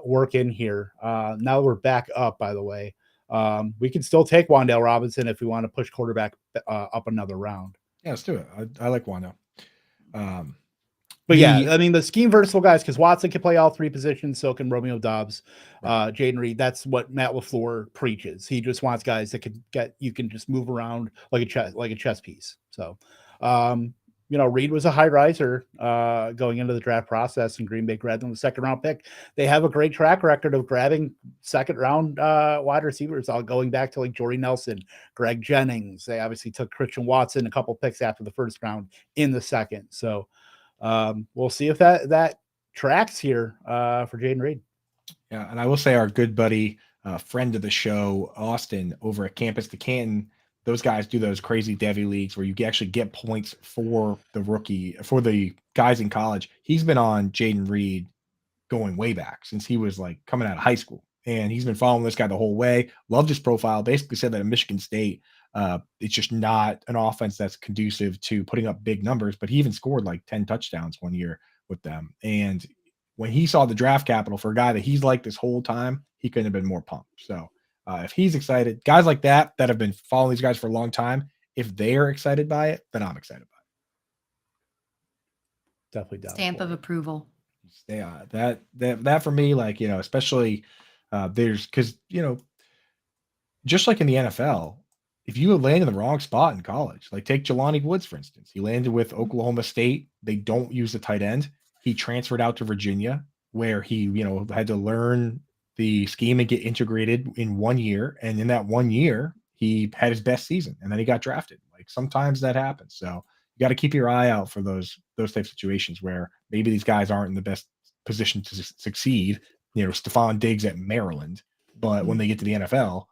work in here. Now we're back up, by the way. We can still take Wan'Dale Robinson if we want to push quarterback up another round. Yeah, let's do it. I like Wan'Dale. But yeah, I mean, the scheme versatile guys, because Watson can play all 3 positions, so can Romeo Doubs, Jaden Reed. That's what Matt LaFleur preaches. He just wants guys that you can just move around like a chess piece. So, Reed was a high riser going into the draft process, and Green Bay grabbed him the 2nd round pick. They have a great track record of grabbing 2nd round wide receivers, all going back to like Jordy Nelson, Greg Jennings. They obviously took Christian Watson a couple picks after the 1st round in the 2nd. So we'll see if that tracks here for Jaden Reed. Yeah, and I will say our good buddy, friend of the show, Austin, over at Campus to Canton, those guys do those crazy Devy leagues where you actually get points for the guys in college. He's been on Jaden Reed going way back since he was like coming out of high school, and he's been following this guy the whole way. Loved his profile. Basically said that at Michigan State, it's just not an offense that's conducive to putting up big numbers, but he even scored like 10 touchdowns one year with them. And when he saw the draft capital for a guy that he's liked this whole time, he couldn't have been more pumped. So if he's excited, guys like that have been following these guys for a long time, if they're excited by it, then I'm excited by it. Definitely down. Stamp of approval. Yeah, that for me, like, especially because just like in the NFL, if you land in the wrong spot in college, like take Jelani Woods, for instance, he landed with Oklahoma State. They don't use the tight end. He transferred out to Virginia, where he, had to learn the scheme and get integrated in 1 year. And in that 1 year, he had his best season, and then he got drafted. Like, sometimes that happens. So you got to keep your eye out for those type of situations where maybe these guys aren't in the best position to succeed. Stephon Diggs at Maryland, but when they get to the NFL,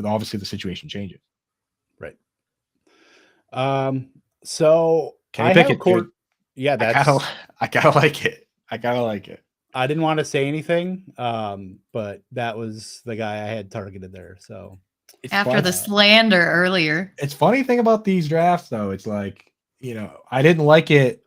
obviously the situation changes. Right. So can you pick it? Yeah, I gotta like it. I didn't want to say anything, but that was the guy I had targeted there. So after the slander earlier, it's funny thing about these drafts, though. It's like, I didn't like it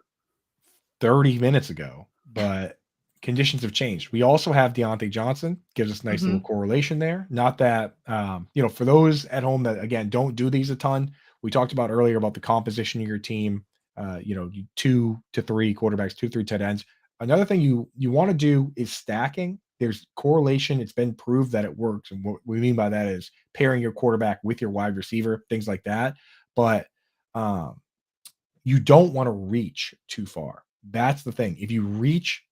30 minutes ago, but conditions have changed. We also have Deontay Johnson, gives us a nice little correlation there. Not that, for those at home that, again, don't do these a ton, we talked about earlier about the composition of your team, 2 to 3 quarterbacks, 2 to 3 tight ends. Another thing you want to do is stacking, there's correlation. It's been proved that it works. And what we mean by that is pairing your quarterback with your wide receiver, things like that. But you don't want to reach too far. That's the thing. If you reach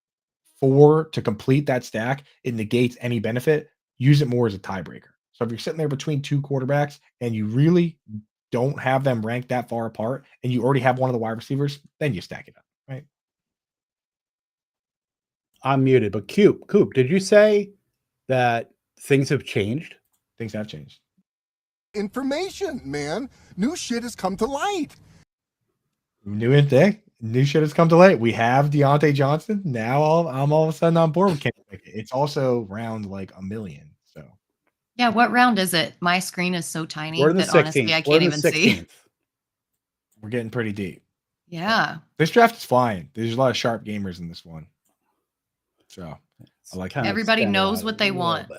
4 to complete that stack, it negates any benefit. Use it more as a tiebreaker. So if you're sitting there between 2 quarterbacks and you really don't have them ranked that far apart and you already have one of the wide receivers, then you stack it up, right? I'm muted, but Coop, did you say that things have changed? Things have changed. Information, man. New shit has come to light. New shit has come to light. We have Deontay Johnson. Now I'm all of a sudden on board with Kenny Pickett. It's also round like 1 million. So Yeah, what round is it? My screen is so tiny We're in the that honestly 16th. I We're can't in the even see. 16th. we're getting pretty deep. Yeah. This draft is flying. There's a lot of sharp gamers in this one. So I like Kinda Everybody extend it knows out what a they little want. bit.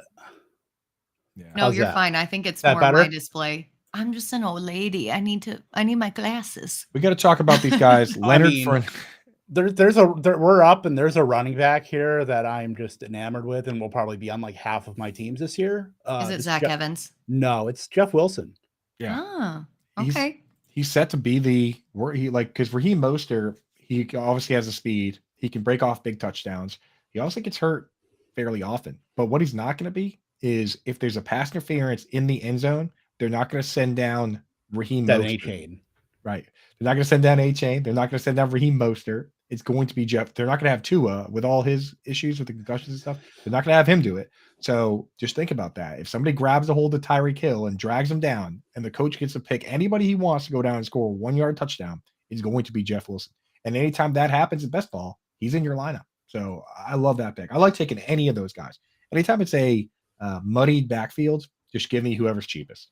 yeah. No, How's you're that? fine. I think it's That more my better? display. I'm just an old lady. I need my glasses. We got to talk about these guys. Leonard mean, Fournette. We're up and there's a running back here that I'm just enamored with and will probably be on like half of my teams this year. Is it It's Zach Evans? No, it's Jeff Wilson. Yeah. Ah, He's- okay. He's set to be because Raheem Mostert, he obviously has the speed. He can break off big touchdowns. He also gets hurt fairly often. But what he's not going to be is if there's a pass interference in the end zone, they're not going to send down Raheem That Mostert. A-chain. Right. They're not going to send down A-chain. They're not going to send down Raheem Mostert. It's going to be Jeff. They're not going to have Tua with all his issues with the concussions and stuff. They're not going to have him do it. So just think about that. If somebody grabs a hold of Tyreek Hill and drags him down, and the coach gets to pick anybody he wants to go down and score a 1-yard touchdown, it's going to be Jeff Wilson. And anytime that happens at best ball, he's in your lineup. So I love that pick. I like taking any of those guys. Anytime it's a muddied backfield, just give me whoever's cheapest.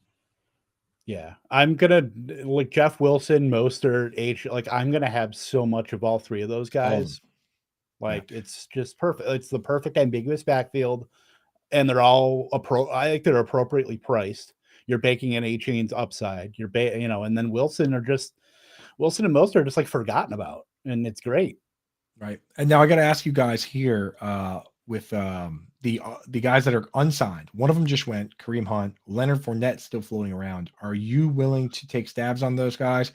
Yeah, I'm gonna like Jeff Wilson, Mostert, I'm gonna have so much of all 3 of those guys. Like it's just perfect. It's the perfect ambiguous backfield, and they're all I think they're appropriately priced. You're baking in A-chain's upside. And then Wilson and Mostert are just like forgotten about, and it's great. Right. And now I got to ask you guys here with the guys that are unsigned. One of them just went, Kareem Hunt. Leonard Fournette still floating around. Are you willing to take stabs on those guys?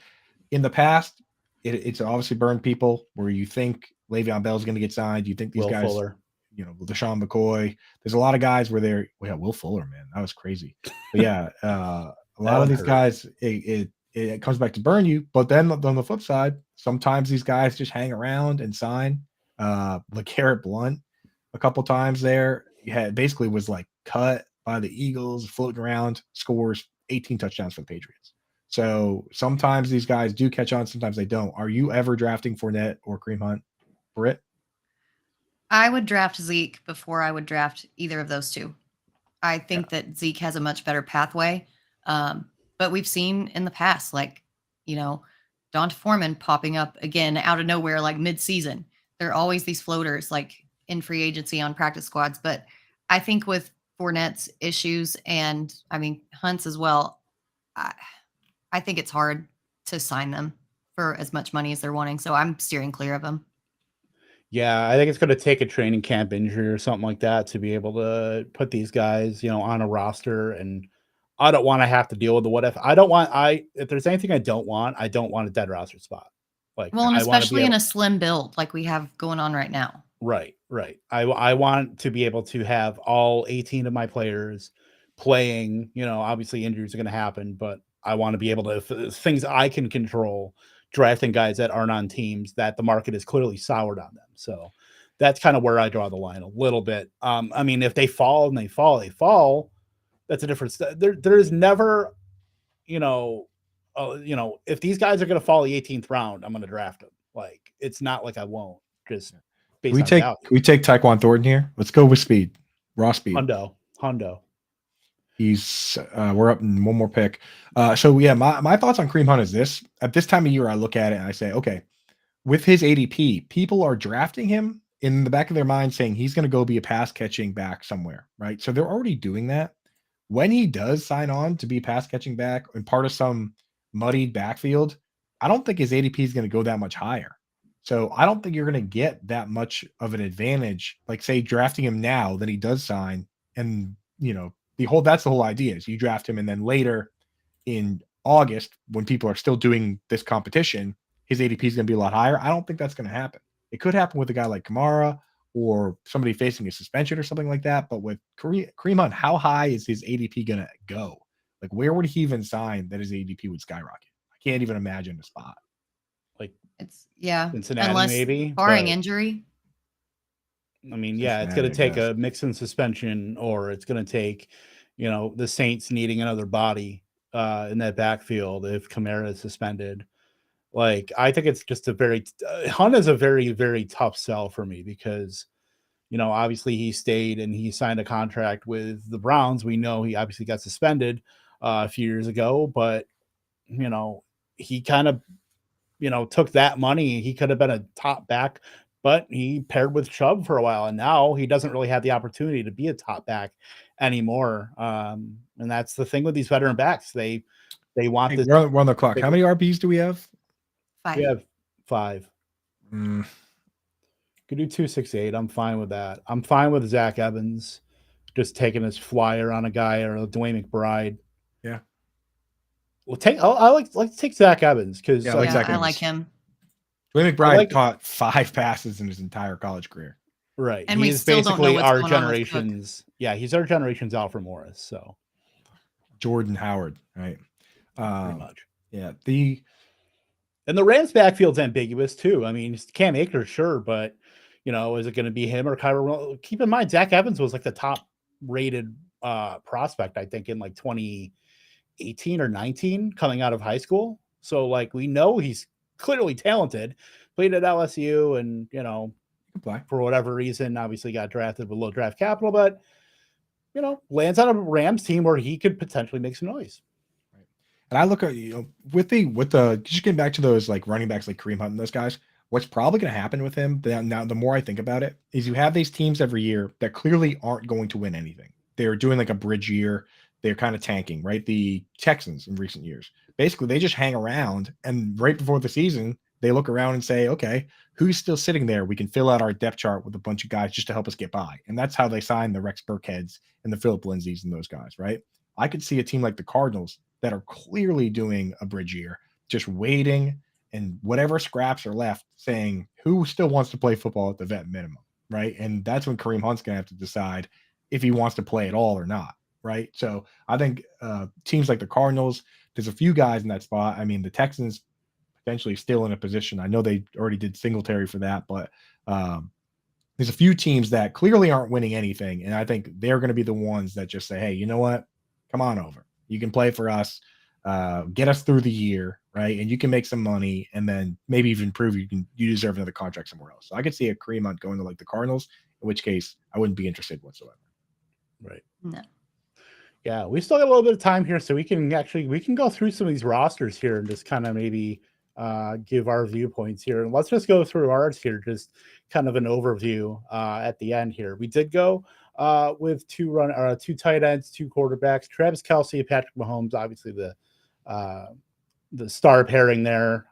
In the past, it's obviously burned people where you think Le'Veon Bell is going to get signed. You think these Will guys, Fuller. LaShawn McCoy. There's a lot of guys where they're, Will Fuller, man, that was crazy. But yeah, a lot of these guys, it comes back to burn you. But then on the flip side, sometimes these guys just hang around and sign. LeGarrette Blount, a couple times there, basically was like cut by the Eagles, floating around, scores 18 touchdowns for the Patriots. So sometimes these guys do catch on, sometimes they don't. Are you ever drafting Fournette or Kareem Hunt? Britt? I would draft Zeke before I would draft either of those two. I think that Zeke has a much better pathway. But we've seen in the past, Donta Foreman popping up again out of nowhere, like mid-season. There are always these floaters, like in free agency on practice squads. But I think with Fournette's issues and, Hunt's as well, I think it's hard to sign them for as much money as they're wanting. So I'm steering clear of them. Yeah, I think it's going to take a training camp injury or something like that to be able to put these guys, on a roster. And I don't want to have to deal with the what if. If there's anything I don't want a dead roster spot. And especially in a slim build like we have going on right now. Right. I want to be able to have all 18 of my players playing. Obviously injuries are going to happen, but I want to be able to, things I can control, drafting guys that aren't on teams that the market is clearly soured on them. So that's kind of where I draw the line a little bit. If they fall and they fall, that's a different. There is never, if these guys are going to fall the 18th round, I'm going to draft them. Like it's not like I won't just. Can we take Tyquan Thornton here? Let's go with speed, raw speed. Hundo. He's we're up in one more pick. So yeah, my thoughts on Kareem Hunt is this. At this time of year, I look at it and I say, okay, with his ADP, people are drafting him in the back of their mind saying he's going to go be a pass catching back somewhere, right? So they're already doing that. When he does sign on to be pass catching back and part of some muddied backfield, I don't think his ADP is going to go that much higher. So I don't think you're going to get that much of an advantage, like say drafting him now that he does sign. And, that's the whole idea is you draft him and then later in August, when people are still doing this competition, his ADP is going to be a lot higher. I don't think that's going to happen. It could happen with a guy like Kamara or somebody facing a suspension or something like that. But with Kareem Hunt, how high is his ADP going to go? Like, where would he even sign that his ADP would skyrocket? I can't even imagine the spot. Like It's Cincinnati, unless maybe barring but, injury. I mean, yeah, it's going to take a Mixon suspension, or it's going to take, the Saints needing another body in that backfield if Kamara is suspended. Like, I think it's just Hunt is a very, very tough sell for me because, obviously he stayed and he signed a contract with the Browns. We know he obviously got suspended a few years ago, but, he kind of, took that money. He could have been a top back, but he paired with Chubb for a while, and now he doesn't really have the opportunity to be a top back anymore. And that's the thing with these veteran backs. They want Hey, this. we're on the clock. How many RBs do we have? 5. We have 5. Mm, Could do 268. I'm fine with that. I'm fine with Zach Evans just taking his flyer on a guy, or Dwayne McBride. yeah. Well, I like to take Zach Evans because Yeah, I like Zach I like Evans. him. Dwayne McBride like- caught 5 passes in his entire college career. right. And we He's still don't know basically what's our going on with Cook. generation's. Yeah, he's our generation's Alfred Morris. So Jordan Howard, right? pretty much. Yeah. And the Rams backfield's ambiguous too. I mean, Cam Akers, sure, but is it going to be him or Kyler? Keep in mind, Zach Evans was like the top rated prospect, I think, in like 2018 or 19 coming out of high school. So like we know he's clearly talented, played at LSU, and for whatever reason, obviously got drafted with low draft capital, but lands on a Rams team where he could potentially make some noise. And I look at with the just getting back to those like running backs like Kareem Hunt and those guys, what's probably going to happen with him now, the more I think about it, is you have these teams every year that clearly aren't going to win anything. They're doing like a bridge year. They're kind of tanking, right? The Texans in recent years, basically they just hang around, and right before the season, they look around and say, okay, who's still sitting there? We can fill out our depth chart with a bunch of guys just to help us get by. And that's how they sign the Rex Burkheads and the Phillip Lindsays and those guys, right? I could see a team like the Cardinals that are clearly doing a bridge year, just waiting, and whatever scraps are left, saying who still wants to play football at the vet minimum, right? And that's when Kareem Hunt's going to have to decide if he wants to play at all or not, right? So I think teams like the Cardinals, there's a few guys in that spot. I mean, the Texans potentially still in a position. I know they already did Singletary for that, but there's a few teams that clearly aren't winning anything, and I think they're going to be the ones that just say, hey, you know what? Come on over. You can play for us, get us through the year, right? And you can make some money, and then maybe even prove you deserve another contract somewhere else. So I could see a Kareem Hunt going to like the Cardinals, in which case I wouldn't be interested whatsoever. Right. No. Yeah, we still got a little bit of time here, so we can go through some of these rosters here and just kind of maybe give our viewpoints here. And let's just go through ours here, just kind of an overview at the end here. We did go with two tight ends, 2 quarterbacks, Travis Kelce and Patrick Mahomes, obviously the star pairing there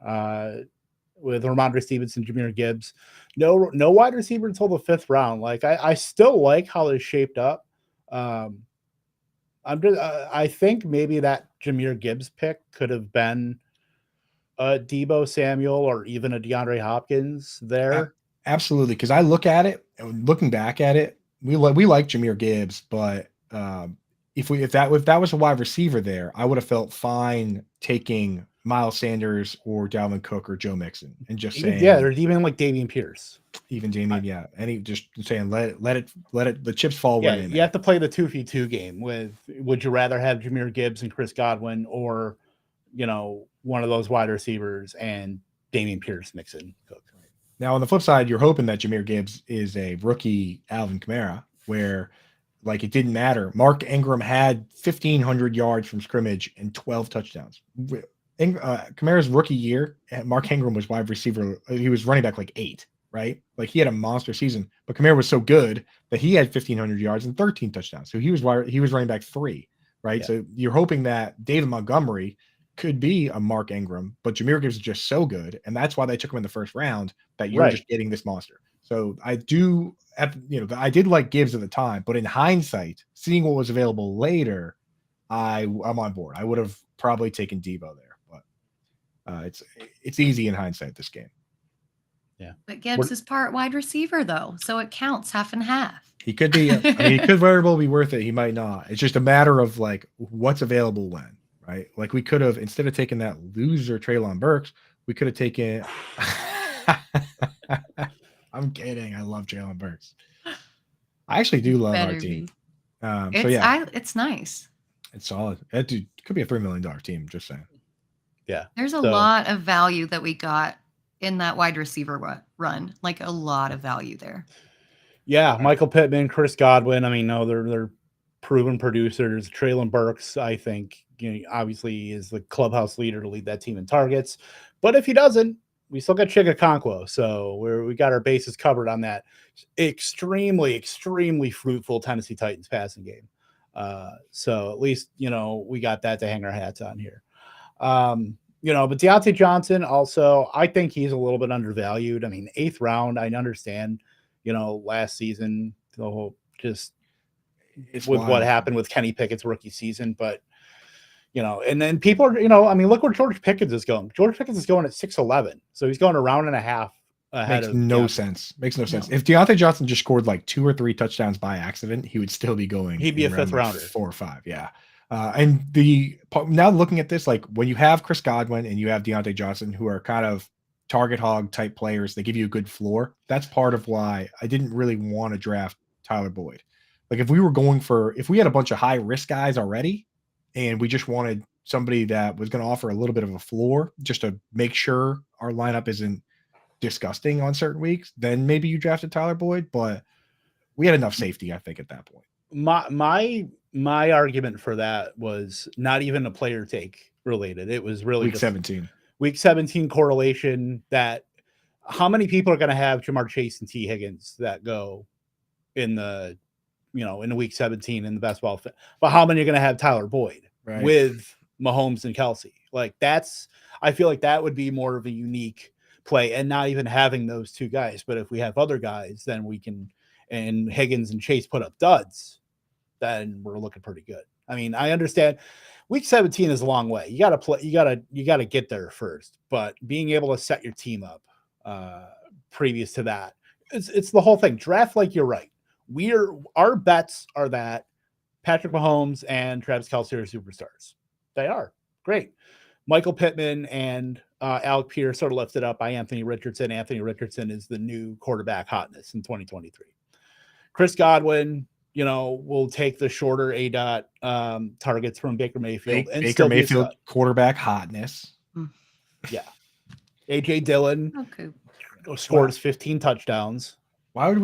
with Ramondre Stevenson, Jahmyr Gibbs. No wide receiver until the 5th round. Like I still like how they're shaped up. I think maybe that Jahmyr Gibbs pick could have been a Deebo Samuel or even a DeAndre Hopkins there. Absolutely, because I look at it and looking back at it, we like Jahmyr Gibbs, but if that was a wide receiver there, I would have felt fine taking Miles Sanders or Dalvin Cook or Joe Mixon and just saying, there's even like Dameon Pierce, even Damian, yeah, and he just saying let it the chips fall yeah, where they may. You have to play the 2v2 game with, would you rather have Jahmyr Gibbs and Chris Godwin, or one of those wide receivers and Dameon Pierce, Mixon, Cook? Now on the flip side, you're hoping that Jahmyr Gibbs is a rookie Alvin Kamara, where like it didn't matter. Mark Ingram had 1,500 yards from scrimmage and 12 touchdowns. Kamara's rookie year, Mark Ingram was wide receiver. He was running back like 8, right? Like he had a monster season, but Kamara was so good that he had 1,500 yards and 13 touchdowns. So he was running back 3, right? Yeah. So you're hoping that David Montgomery could be a Mark Ingram, but Jahmyr Gibbs is just so good, and that's why they took him in the first round, that you're Right. just getting this monster. So I did like Gibbs at the time, but in hindsight, seeing what was available later, I'm on board. I would have probably taken Debo there, but it's easy in hindsight, this game. But Gibbs is part wide receiver, though, so it counts half and half. He could be. I mean, he could very well be worth it. He might not. It's just a matter of like what's available when, right? Like we could have, instead of taking that loser Treylon Burks, we could have taken. I'm kidding. I love Treylon Burks. I actually do love our team. So yeah, It's nice. it's solid. That dude could be a $3 million team. Just saying. Yeah. There's a lot of value that we got in that wide receiver run, like a lot of value there. Yeah, Michael Pittman, Chris Godwin. I mean, no, they're proven producers. Treylon Burks, I think, obviously is the clubhouse leader to lead that team in targets. But if he doesn't, we still got Chigakonkwo. So we got our bases covered on that extremely, extremely fruitful Tennessee Titans passing game. So at least, we got that to hang our hats on here. But Deontay Johnson also, I think he's a little bit undervalued. I mean, 8th round, I understand, last season, the whole it's with wild. What happened with Kenny Pickett's rookie season. But, and then people are, look where George Pickens is going. George Pickens is going at 6'11". So he's going a round and a half ahead. Makes no sense. If Deontay Johnson just scored like 2 or 3 touchdowns by accident, he would still be going. He'd be a 5th rounder. 4 or 5. Yeah. And now looking at this, like when you have Chris Godwin and you have Deontay Johnson, who are kind of target hog type players, they give you a good floor. That's part of why I didn't really want to draft Tyler Boyd. Like if we had a bunch of high risk guys already, and we just wanted somebody that was going to offer a little bit of a floor just to make sure our lineup isn't disgusting on certain weeks, then maybe you drafted Tyler Boyd. But we had enough safety, I think, at that point. My argument for that was not even a player take related. It was really week 17 correlation that how many people are going to have Jamar Chase and T Higgins that go in the, in the week 17 in the best ball, but how many are going to have Tyler Boyd with Mahomes and Kelsey? Like I feel like that would be more of a unique play, and not even having those two guys. But if we have other guys, then we can, and Higgins and Chase put up duds, then we're looking pretty good. I mean, I understand week 17 is a long way. You got to play, you got to get there first, but being able to set your team up previous to that, it's the whole thing. Draft like you're right. Our bets are that Patrick Mahomes and Travis Kelce are superstars. They are great. Michael Pittman and Alec Pierce sort of lifted up by Anthony Richardson. Anthony Richardson is the new quarterback hotness in 2023. Chris Godwin, will take the shorter targets from Baker Mayfield. And Baker Mayfield quarterback hotness. Yeah. AJ Dillon scores 15 touchdowns. Why would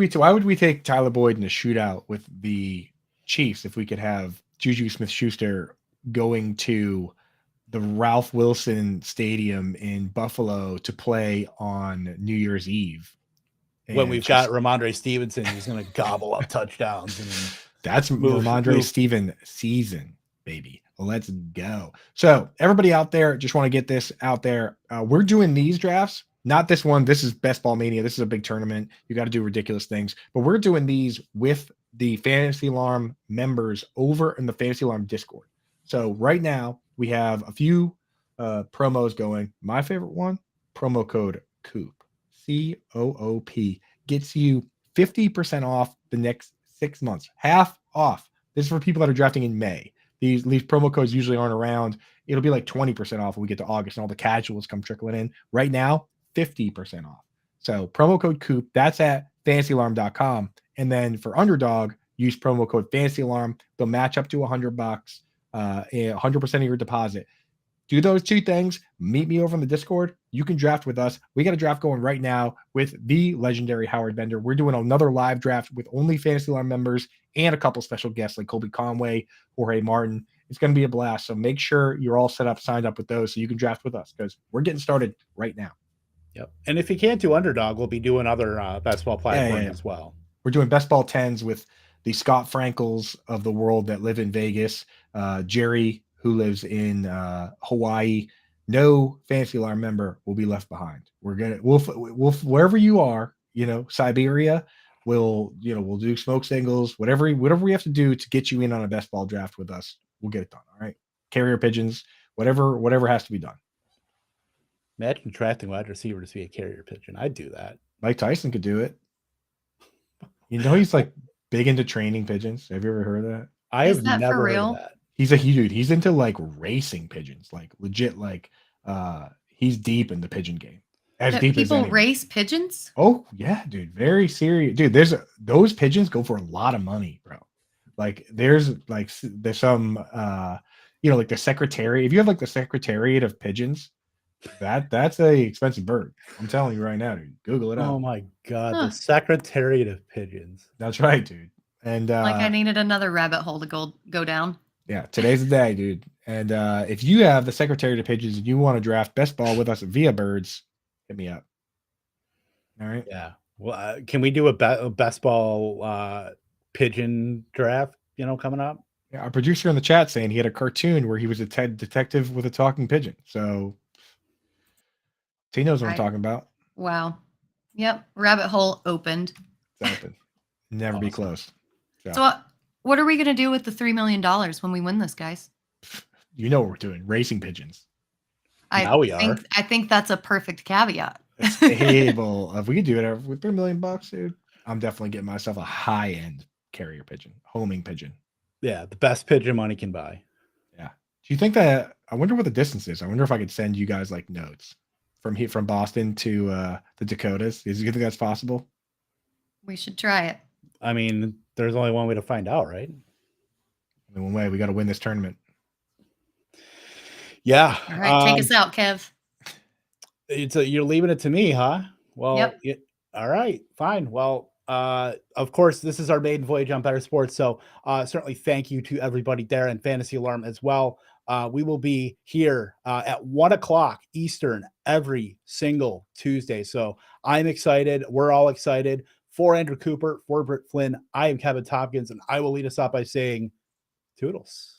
we take Tyler Boyd in a shootout with the Chiefs if we could have Juju Smith-Schuster going to the Ralph Wilson Stadium in Buffalo to play on New Year's Eve? When we've got Ramondre Stevenson, who's going to gobble up touchdowns. And that's Ramondre Stevenson season, baby. Let's go. So everybody out there, just want to get this out there. We're doing these drafts, not this one. This is Best Ball Mania. This is a big tournament. You got to do ridiculous things. But we're doing these with the Fantasy Alarm members over in the Fantasy Alarm Discord. So right now, we have a few promos going. My favorite one, promo code COOP. COOP gets you 50% off the next 6 months, half off. This is for people that are drafting in May. These promo codes usually aren't around. It'll be like 20% off when we get to August and all the casuals come trickling in. Right now, 50% off. So promo code COOP, that's at fantasyalarm.com. And then for Underdog, use promo code FANTASYALARM. They'll match up to $100, 100% of your deposit. Do those two things. Meet me over in the Discord. You can draft with us. We got a draft going right now with the legendary Howard Bender. We're doing another live draft with only Fantasy Alarm members and a couple special guests like Colby Conway, Jorge Martin. It's going to be a blast. So make sure you're all signed up with those so you can draft with us because we're getting started right now. Yep. And if you can't do Underdog, we'll be doing other best ball platforms as well. We're doing best ball 10s with the Scott Frankels of the world that live in Vegas. Jerry who lives in Hawaii. No fantasy alarm member will be left behind. We'll wherever you are, Siberia, we'll do smoke signals, whatever we have to do to get you in on a best ball draft with us. We'll get it done. All right. Carrier pigeons, whatever has to be done. Imagine drafting wide receiver to be a carrier pigeon. I'd do that. Mike Tyson could do it. He's like big into training pigeons. Have you ever heard of that? I Is have that for never heard real? of that. He's a huge dude. He's into like racing pigeons, like legit, like he's deep in the pigeon game. As deep as People anyone. race pigeons? Oh yeah, dude. Very serious. Dude, those pigeons go for a lot of money, bro. Like there's some like the secretary. If you have like the Secretariat of Pigeons, that's a expensive bird. I'm telling you right now, dude. Google it Oh up. my God. Huh. The Secretariat of Pigeons. That's right, dude. And Like I needed another rabbit hole to go down. yeah, today's the day, dude. And if you have the Secretariat of Pigeons and you want to draft best ball with us via birds, hit me up. All right. Yeah. Well, can we do a best ball pigeon draft, coming up? Yeah, our producer in the chat saying he had a cartoon where he was a detective with a talking pigeon. So he knows what I'm talking about. Wow. Yep. Rabbit hole opened. It's open. Never be Awesome. close. So what are we going to do with the $3 million when we win this, guys? You know what we're doing. Racing pigeons. Now we are. I think that's a perfect caveat. A stable. If we could do it with $3 million, dude, I'm definitely getting myself a high-end carrier pigeon, homing pigeon. Yeah, the best pigeon money can buy. Yeah. Do you think that? I wonder what the distance is. I wonder if I could send you guys like notes from Boston to the Dakotas. Do you think that's possible? We should try it. I mean, there's only one way to find out, right? Only one way. We got to win this tournament. Yeah. All right, take us out, Kev. You're leaving it to me, huh? Well, Yep. All right, fine. Well, of course, this is our maiden voyage on Better Sports. So certainly thank you to everybody there and Fantasy Alarm as well. We will be here at 1:00 Eastern every single Tuesday. So I'm excited. We're all excited. For Andrew Cooper, for Britt Flinn, I am Kevin Tompkins, and I will lead us out by saying toodles.